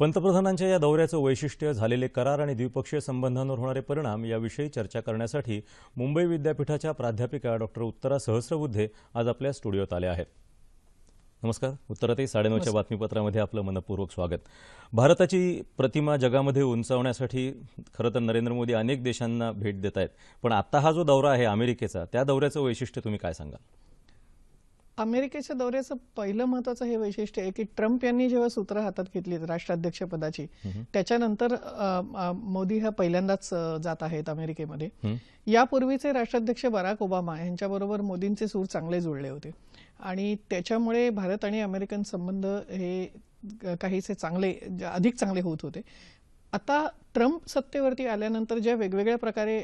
पंतप्रधानांच्या या दौऱ्याचं वैशिष्ट्य, झालेले करार आणि द्विपक्षीय संबंधांवर होणारे परिणाम याविषयी चर्चा करण्यासाठी मुंबई विद्यापीठाच्या प्राध्यापिका डॉक्टर उत्तरा सहस्रबुद्धे आज आपल्या स्टुडिओत आल्या आहेत. नमस्कार उत्तराताई, 9:30च्या बातमीपत्रामध्ये आपलं मनपूर्वक स्वागत. भारताची प्रतिमा जगामध्ये उंचावण्यासाठी खरं तर नरेंद्र मोदी अनेक देशांना भेट देत आहेत, पण आता हा जो दौरा आहे अमेरिकेचा, त्या दौऱ्याचं वैशिष्ट्य तुम्ही काय सांगाल? अमेरिकेच्या दौऱ्याचं पहिलं महत्त्वाचं हे वैशिष्ट्य आहे की ट्रम्प यांनी जेव्हा सूत्र हातात घेतली राष्ट्राध्यक्षपदाची, त्याच्यानंतर मोदी हा पहिल्यांदाच जात आहेत अमेरिकेमध्ये. यापूर्वीचे राष्ट्राध्यक्ष बराक ओबामा यांच्याबरोबर मोदींचे सूर चांगले जुळले होते आणि त्याच्यामुळे भारत आणि अमेरिकन संबंध हे काहीसे अधिक चांगले होत होते. आता ट्रम्प सत्तेवरती आल्यानंतर ज्या वेगवेगळ्या प्रकारे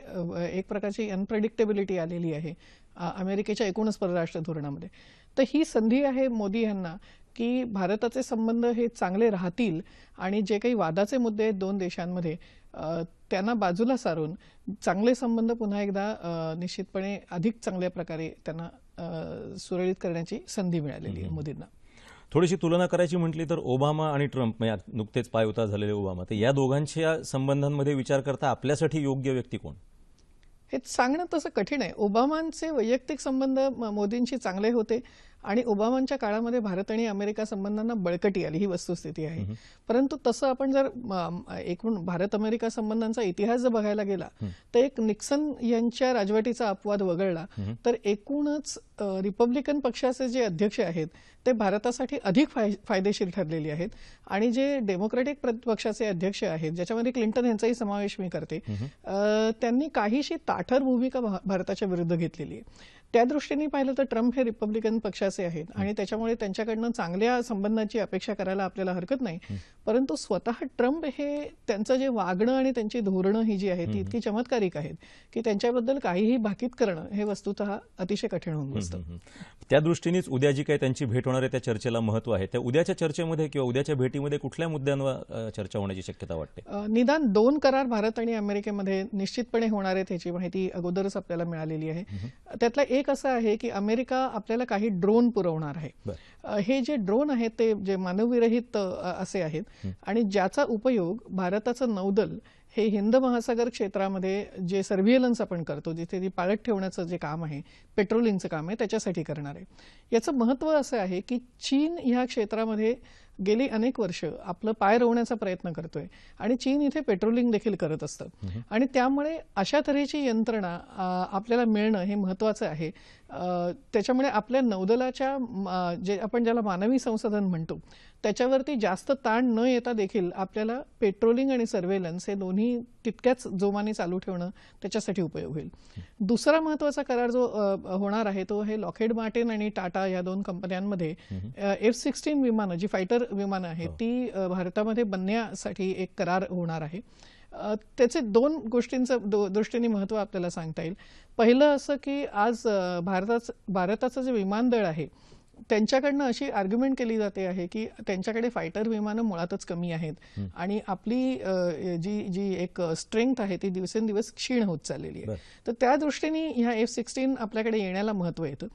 एक प्रकारची अनप्रेडिक्टेबिलिटी आलेली आहे अमेरिकेच्या एकूणच परराष्ट्र धोरणामध्ये, तर ही संधी आहे मोदी यांना की भारताचे संबंध हे चांगले राहतील आणि जे काही वादाचे मुद्दे आहेत दोन देशांमध्ये त्यांना बाजूला सारून चांगले संबंध पुन्हा एकदा निश्चितपणे अधिक चांगल्या प्रकारे त्यांना सुरळीत करण्याची संधी मिळालेली आहे मोदींना. थोडीशी तुलना करायची म्हटली तर ओबामा आणि ट्रम्प, नुकतेच पायउतार झालेले ओबामा, तर या दोघांच्या संबंधांमध्ये विचार करता आपल्यासाठी योग्य व्यक्ती कोण? हे सांगणं तसं कठीण आहे. ओबामांचे वैयक्तिक संबंध मोदींशी चांगले होते आणि ओबामांच्या काळामध्ये भारत आणि अमेरिका संबंधांना बळकटी आली, ही वस्तुस्थिती आहे. परंतु तसं आपण जर एकूण भारत अमेरिका संबंधांचा इतिहास जर बघायला गेला तर एक निक्सन यांच्या राजवटीचा अपवाद वगळला तर एकूणच रिपब्लिकन पक्षाचे जे अध्यक्ष आहेत ते भारतासाठी अधिक फायदेशीर ठरलेले आहेत आणि जे डेमोक्रॅटिक पक्षाचे अध्यक्ष आहेत, ज्याच्यामध्ये क्लिंटन यांचाही समावेश मी करते, त्यांनी काहीशी ताठर भूमिका भारताच्या विरुद्ध घेतलेली आहे. त्या दृष्टीने पाहिलं तर ट्रम्प हे रिपब्लिकन पक्षाचे आहेत आणि त्याच्यामुळे त्यांच्याकडनं चांगल्या संबंधाची अपेक्षा करायला आपल्याला हरकत नाही. परंतु स्वतः ट्रम्प हे त्यांचं जे वागणं आणि त्यांची धोरणं ही जी आहेत ती इतकी चमत्कारिक आहेत की त्यांच्याबद्दल काहीही भाकीत करणं हे वस्तुतः अतिशय कठीण होऊन बसतं. त्या दृष्टीनेच उद्या जी काही त्यांची भेट होणार आहे त्या चर्चेला महत्त्व आहे. त्या उद्याच्या चर्चेमध्ये किंवा उद्याच्या भेटीमध्ये कुठल्या मुद्द्यांवर चर्चा होण्याची शक्यता वाटते? निदान 2 करार भारत आणि अमेरिकेमध्ये निश्चितपणे होणार आहेत याची माहिती अगोदरच आपल्याला मिळालेली आहे. त्यातला एक असं आहे की अमेरिका आपल्याला काही ड्रोन पुरवणार आहे. हे जे ड्रोन आहेत ते जे मानवविरहित असे आहेत आणि ज्याचा उपयोग भारताचं नौदल हे हिंद महासागर क्षेत्रामध्ये जे सर्व्हिलन्स आपण करतो, जिथे ती पाळत ठेवण्याचं जे काम आहे, पेट्रोलिंगचं काम आहे, त्याच्यासाठी करणार आहे. याचं महत्त्व असं आहे की चीन ह्या क्षेत्रामध्ये गेली अनेक वर्ष आपलं पाय रोवण्याचा प्रयत्न करतोय आणि चीन इथे पेट्रोलिंग देखील करत असतं आणि त्यामुळे अशा तऱ्हेची यंत्रणा आपल्याला मिळणं हे महत्त्वाचं आहे. त्याच्यामुळे आपल्या नौदलाच्या जे आपण ज्याला मानवी संसाधन म्हणतो त्याच्यावरती जास्त ताण न येता देखील आपल्याला पेट्रोलिंग आणि सर्व्हेलन्स हे दोन्ही तितक्याच जोमाने चालू ठेवणं त्याच्यासाठी उपयोग होईल. दुसरा महत्त्वाचा करार जो होणार आहे तो आहे लॉकहेड मार्टिन आणि टाटा या 2 कंपन्यांमध्ये F-16 विमानं, जी फायटर विमानं आहेत, ती भारतामध्ये बनण्यासाठी एक करार होणार आहे. त्याचे 2 गोष्टींचं दृष्टीने महत्त्व आपल्याला सांगता येईल. पहिलं असं की आज भारताचं जे विमानदळ आहे त्यांच्याकडनं अशी आर्ग्युमेंट केली जाते आहे की त्यांच्याकडे फायटर विमानं मुळातच कमी आहेत आणि आपली जी एक स्ट्रेंथ आहे ती दिवसेंदिवस क्षीण होत चाललेली आहे. तर त्या दृष्टीने ह्या F-16 आपल्याकडे येण्याला महत्त्व येतं.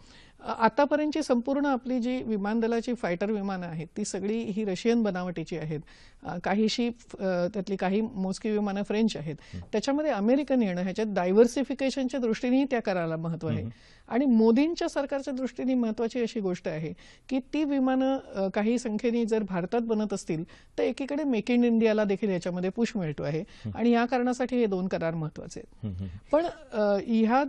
आतापर्यंतची संपूर्ण आपली जी विमानदलाची फायटर विमानं आहेत ती सगळी ही रशियन बनावटीची आहेत. काहीशी त्यातली काही मोजकी विमानं फ्रेंच आहेत. त्याच्यामध्ये अमेरिकन येणं ह्याच्यात डायव्हर्सिफिकेशनच्या दृष्टीनेही त्या कराराला महत्त्व आहे आणि मोदींच्या सरकारच्या दृष्टीने महत्त्वाची अशी गोष्ट आहे की ती विमानं काही संख्येने जर भारतात बनत असतील तर एकीकडे मेक इन इंडियाला देखील याच्यामध्ये पुश मिळतो आहे आणि या कारणासाठी हे 2 करार महत्त्वाचे आहेत. पण ह्या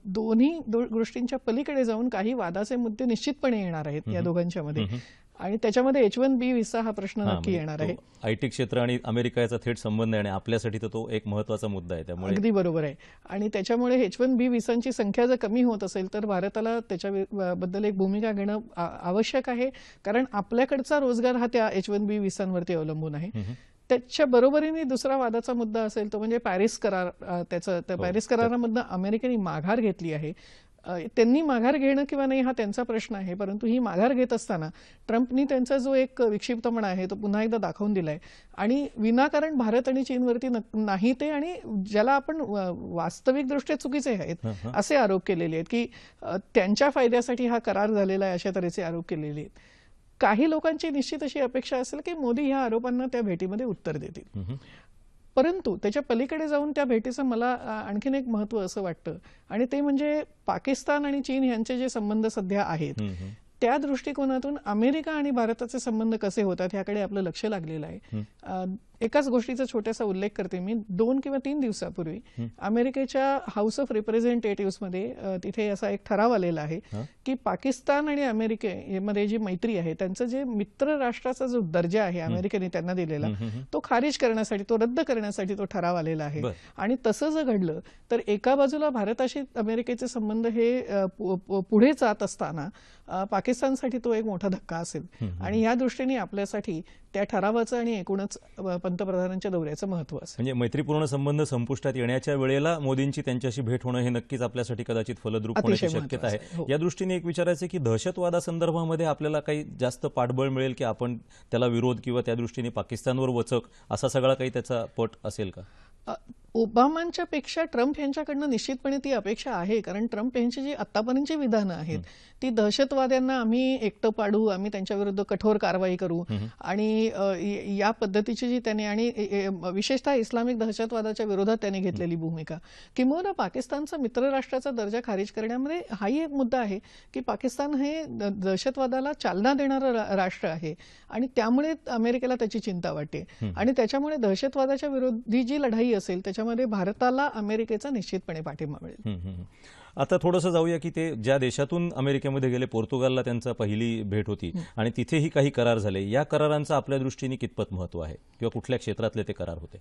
दोन्ही गोष्टींच्या पलीकडे जाऊन काही वादाचे मुद्दे निश्चितपणे येणार आहेत या दोघांच्या मध्ये आणि त्याच्यामध्ये H-1B व्हिसा हा प्रश्न नक्की येणार आहे. IT क्षेत्र आणि अमेरिका याचा थेट संबंध आहे आणि आपल्यासाठी तर तो एक महत्त्वाचा मुद्दा आहे. त्यामुळे अगदी बरोबर आहे आणि त्याच्यामुळे H-1B व्हिसांची संख्या जर कमी होत असेल तर भारताला त्याच्याबद्दल एक भूमिका घेणं आवश्यक आहे, कारण आपल्याकडचा रोजगार हा त्या H-1B व्हिसांवरती अवलंबून आहे. त्याच्या बरोबरीने दुसरा वादाचा मुद्दा असेल तो म्हणजे पॅरिस करार. त्या पॅरिस करारामधनं अमेरिकेने माघार घेतली आहे. त्यांनी माघार घेणं किंवा नाही हा त्यांचा प्रश्न आहे, परंतु ही माघार घेत असताना ट्रम्पनी त्यांचा जो एक विक्षिप्तपणा आहे तो पुन्हा एकदा दाखवून दिलाय आणि विनाकारण भारत आणि चीनवरती नाही ते आणि ज्याला आपण वास्तविकदृष्ट्या चुकीचे आहेत असे आरोप केलेले आहेत की त्यांच्या फायद्यासाठी हा करार झालेला आहे अशा तऱ्हेचे आरोप केलेले आहेत. काही लोकांची निश्चित अशी अपेक्षा असेल की मोदी ह्या आरोपांना त्या भेटीमध्ये उत्तर देतील. परंतु त्याच्या पलीकडे जाऊन त्या भेटीचं मला आणखीन एक महत्त्व असं वाटतं, आणि ते म्हणजे पाकिस्तान आणि चीन यांचे जे संबंध सध्या आहेत त्या दृष्टिकोनातून अमेरिका आणि भारताचे संबंध कसे होतात ह्याकडे आपलं लक्ष लागलेलं आहे. एकाच गोष्टीचा छोटासा उल्लेख करते मी. 2 किंवा 3 दिवसापूर्वी अमेरिकेच्या हाऊस ऑफ रिप्रेझेंटेटिव्हमध्ये तिथे असा एक ठराव आलेला आहे की पाकिस्तान आणि अमेरिकेमध्ये जी मैत्री आहे त्यांचं जे मित्र राष्ट्राचा जो दर्जा आहे अमेरिकेने त्यांना दिलेला तो खारिज करण्यासाठी, तो रद्द करण्यासाठी तो ठराव आलेला आहे. आणि तसं जर घडलं तर एका बाजूला भारताशी अमेरिकेचे संबंध हे पुढे जात असताना पाकिस्तानसाठी तो एक मोठा धक्का असेल. आणि या दृष्टीने आपल्यासाठी त्या ठरावाचं आणि एकूणच पंतप्रधानांच्या दौऱ्याचं महत्त्व असेल. म्हणजे मैत्रीपूर्ण संबंध संपुष्टात येण्याच्या वेळेला मोदींची त्यांच्याशी भेट होणं हे नक्कीच आपल्यासाठी कदाचित फलद्रूप होण्याची शक्यता आहे. या दृष्टीने एक विचारायचं की दहशतवादासंदर्भामध्ये आपल्याला काही जास्त पाठबळ मिळेल की आपण त्याला विरोध किंवा त्या दृष्टीने पाकिस्तानवर वचक असा सगळा काही त्याचा पट असेल का? ओबामांच्या पेक्षा ट्रम्प यांच्याकडनं निश्चितपणे ती अपेक्षा आहे. कारण ट्रम्प यांची जी आतापर्यंतची विधानं आहेत ती दहशतवाद्यांना आम्ही एकटं पाडू, आम्ही त्यांच्याविरुद्ध कठोर कारवाई करू आणि या पद्धतीची जी त्यांनी आणि विशेषतः इस्लामिक दहशतवादाच्या विरोधात त्यांनी घेतलेली भूमिका, किंवा पाकिस्तानचा मित्रराष्ट्राचा दर्जा खारिज करण्यामध्ये हाही एक मुद्दा आहे की पाकिस्तान हे दहशतवादाला चालना देणारं राष्ट्र आहे आणि त्यामुळे अमेरिकेला त्याची चिंता वाटते. आणि त्याच्यामुळे दहशतवादाच्या विरोधी जी लढाई असेल त्याच्यामध्ये भारताला अमेरिकेचा निश्चितपणे पाठिंबा मिळेल. आता थोडंसं जाऊया की ते ज्या देशातून अमेरिकेमध्ये गेले, पोर्तुगालला त्यांचा पहिली भेट होती आणि तिथेही काही करार झाले. या करारांचं आपल्या दृष्टीने कितपत महत्व आहे किंवा कुठल्या क्षेत्रातले ते करार होते?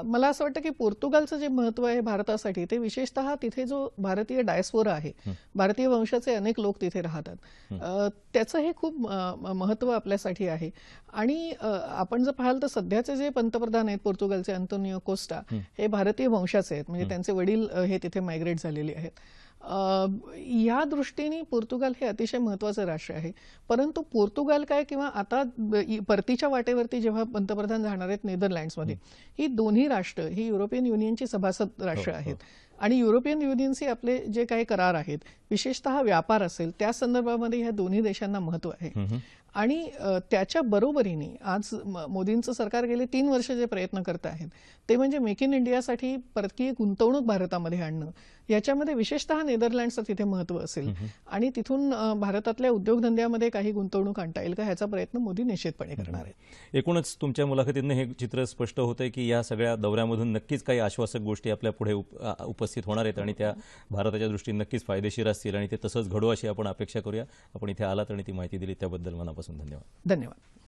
मला असं वाटतं की पोर्तुगालचं जे महत्व आहे भारतासाठी ते विशेषतः तिथे जो भारतीय डायस्पोरा आहे, भारतीय वंशाचे अनेक लोक तिथे राहतात, त्याचं हे खूप महत्व आपल्यासाठी आहे. आणि आपण जर पाहाल तर सध्याचे जे पंतप्रधान आहेत पोर्तुगालचे, अँटोनियो कोस्टा, हे भारतीय वंशाचे आहेत. म्हणजे त्यांचे वडील हे तिथे मायग्रेट झालेले आहेत. या दृष्टीने पोर्तुगाल हे अतिशय महत्त्वाचं राष्ट्र आहे. परंतु पोर्तुगाल काय किंवा आता परतीच्या वाटेवरती जेव्हा पंतप्रधान जाणार आहेत नेदरलँड्समध्ये, ही दोन्ही राष्ट्र ही युरोपियन युनियनची सभासद राष्ट्र आहेत. आणि युरोपियन युनियनशी आपले जे काही करार आहेत, विशेषतः व्यापार असेल, त्या संदर्भामध्ये ह्या दोन्ही देशांना महत्त्व आहे. आणि त्याच्या बरोबरीने आज मोदींचं सरकार गेले 3 वर्ष जे प्रयत्न करत आहेत ते म्हणजे मेक इन इंडियासाठी परकीय गुंतवणूक भारतामध्ये आणणं. याच्यामध्ये विशेषतः नेदरलँड्सचं तिथे महत्त्व असेल आणि तिथून भारतातल्या उद्योगधंद्यामध्ये काही गुंतवणूक आणता येईल का ह्याचा प्रयत्न मोदी निश्चितपणे करणार आहेत. एकूणच तुमच्या मुलाखतीतनं हे चित्र स्पष्ट होतंय की या सगळ्या दौऱ्यामधून नक्कीच काही आश्वासक गोष्टी आपल्या पुढे उपस्थित होणार आहेत आणि त्या भारताच्या दृष्टीने नक्कीच फायदेशीर असतील आणि ते तसंच घडू अशी आपण अपेक्षा करूया. आपण इथे आलात आणि ती माहिती दिली त्याबद्दल मनापासून धन्यवाद. धन्यवाद.